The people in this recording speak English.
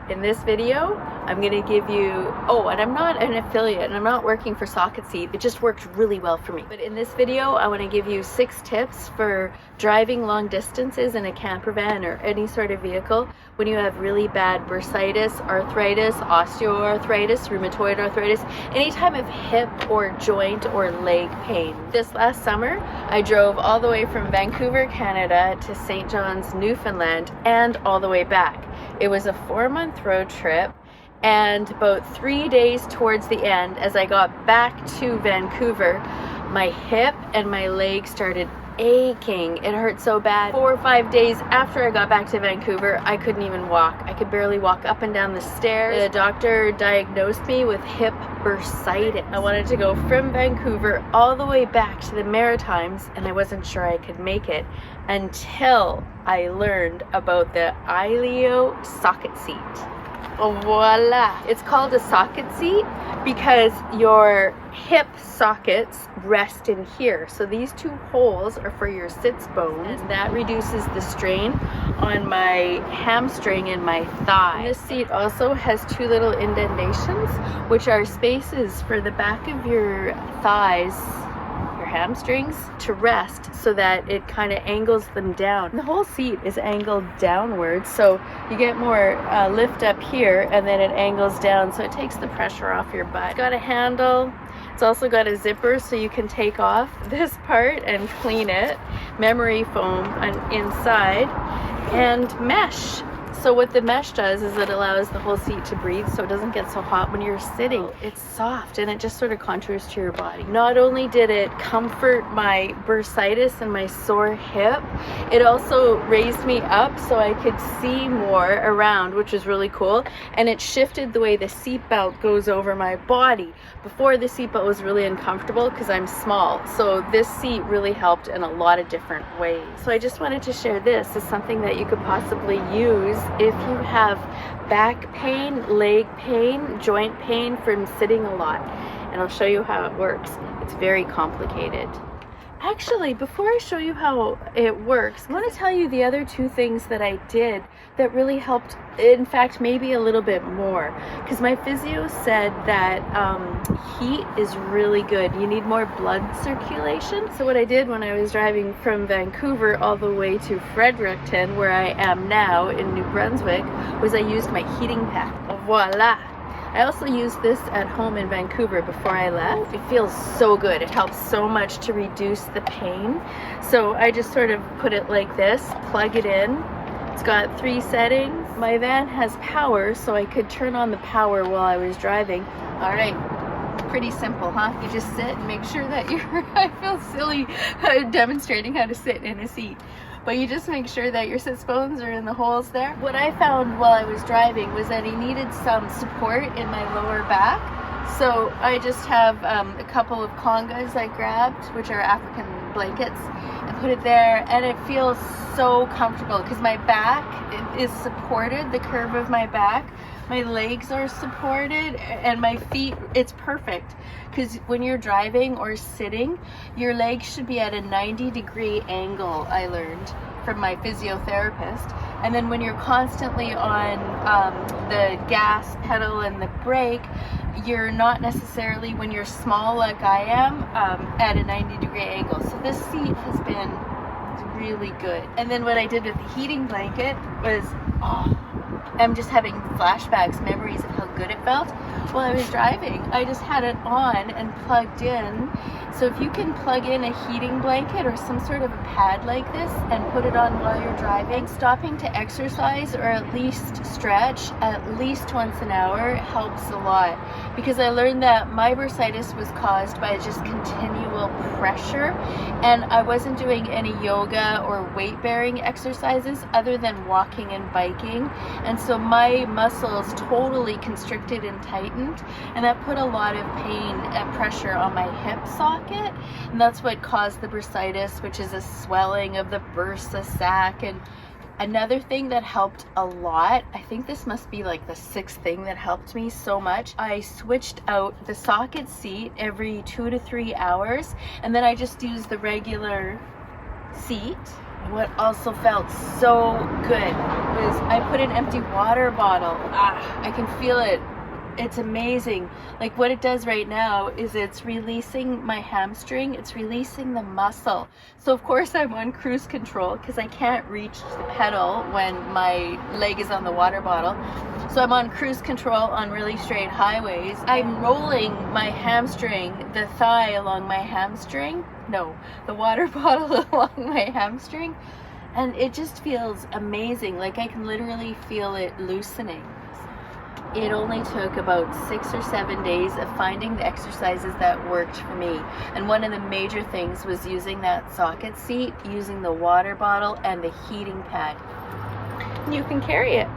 In this video, I'm going to give you, and I'm not an affiliate and I'm not working for Socket Seat. It just worked really well for me. But in this video, I want to give you 6 tips for driving long distances in a camper van or any sort of vehicle when you have really bad bursitis, arthritis, osteoarthritis, rheumatoid arthritis, any type of hip or joint or leg pain. This last summer, I drove all the way from Vancouver, Canada to St. John's, Newfoundland, and all the way back. It was a 4-month road trip, and about 3 days towards the end, as I got back to Vancouver, my hip and my leg started aching. It hurt so bad. 4 or 5 days after I got back to Vancouver, I couldn't even walk. I could barely walk up and down the stairs. The doctor diagnosed me with hip bursitis. I wanted to go from Vancouver all the way back to the Maritimes, and I wasn't sure I could make it until I learned about the Ileo socket seat. Voila! It's called a socket seat because your hip sockets rest in here. So these 2 holes are for your sits bones. That reduces the strain on my hamstring and my thigh. This seat also has 2 little indentations, which are spaces for the back of your thighs, hamstrings, to rest, so that it kind of angles them down. The whole seat is angled downwards, so you get more lift up here, and then it angles down, so it takes the pressure off your butt. It's got a handle. It's also got a zipper, so you can take off this part and clean it. Memory foam inside, and mesh. So what the mesh does is it allows the whole seat to breathe, so it doesn't get so hot when you're sitting. It's soft and it just sort of contours to your body. Not only did it comfort my bursitis and my sore hip, it also raised me up so I could see more around, which was really cool. And it shifted the way the seatbelt goes over my body. Before, the seatbelt was really uncomfortable because I'm small. So this seat really helped in a lot of different ways. So I just wanted to share this as something that you could possibly use if you have back pain, leg pain, joint pain from sitting a lot. And I'll show you how it works. It's very complicated. Actually, before I show you how it works, I want to tell you the other 2 things that I did that really helped. In fact, maybe a little bit more, because my physio said that heat is really good. You need more blood circulation. So what I did when I was driving from Vancouver all the way to Fredericton, where I am now in New Brunswick, was I used my heating pad. Voila! I also used this at home in Vancouver before I left. It feels so good. It helps so much to reduce the pain. So I just sort of put it like this, plug it in. It's got 3 settings. My van has power, so I could turn on the power while I was driving. All right, pretty simple, huh? You just sit and make sure that you're, I feel silly demonstrating how to sit in a seat. But you just make sure that your sits bones are in the holes there. What I found while I was driving was that I needed some support in my lower back. So I just have a couple of congas I grabbed, which are African blankets, and put it there, and it feels so comfortable because my back is supported, the curve of my back. My legs are supported, and my feet, it's perfect. Because when you're driving or sitting, your legs should be at a 90-degree angle, I learned from my physiotherapist. And then when you're constantly on the gas pedal and the brake, you're not necessarily, when you're small like I am, at a 90-degree angle. So this seat has been really good. And then what I did with the heating blanket was, I'm just having flashbacks, memories of how good it felt while I was driving. I just had it on and plugged in. So if you can plug in a heating blanket or some sort of a pad like this and put it on while you're driving, stopping to exercise or at least stretch at least once an hour helps a lot. Because I learned that my bursitis was caused by just continual pressure, and I wasn't doing any yoga or weight-bearing exercises other than walking and biking. And so my muscles totally constricted and tightened, and that put a lot of pain and pressure on my hip socket, and that's what caused the bursitis, which is a swelling of the bursa sac. And another thing that helped a lot, I think this must be like the 6th thing that helped me so much, I switched out the socket seat every 2 to 3 hours, and then I just used the regular seat. What also felt so good was I put an empty water bottle. I can feel it. It's amazing. Like what it does right now is it's releasing my hamstring. It's releasing the muscle. So of course I'm on cruise control because I can't reach the pedal when my leg is on the water bottle. So I'm on cruise control on really straight highways. I'm rolling my hamstring, the thigh along my hamstring. No, the water bottle along my hamstring. And it just feels amazing. Like I can literally feel it loosening. It only took about 6 or 7 days of finding the exercises that worked for me. And one of the major things was using that socket seat, using the water bottle and the heating pad. You can carry it.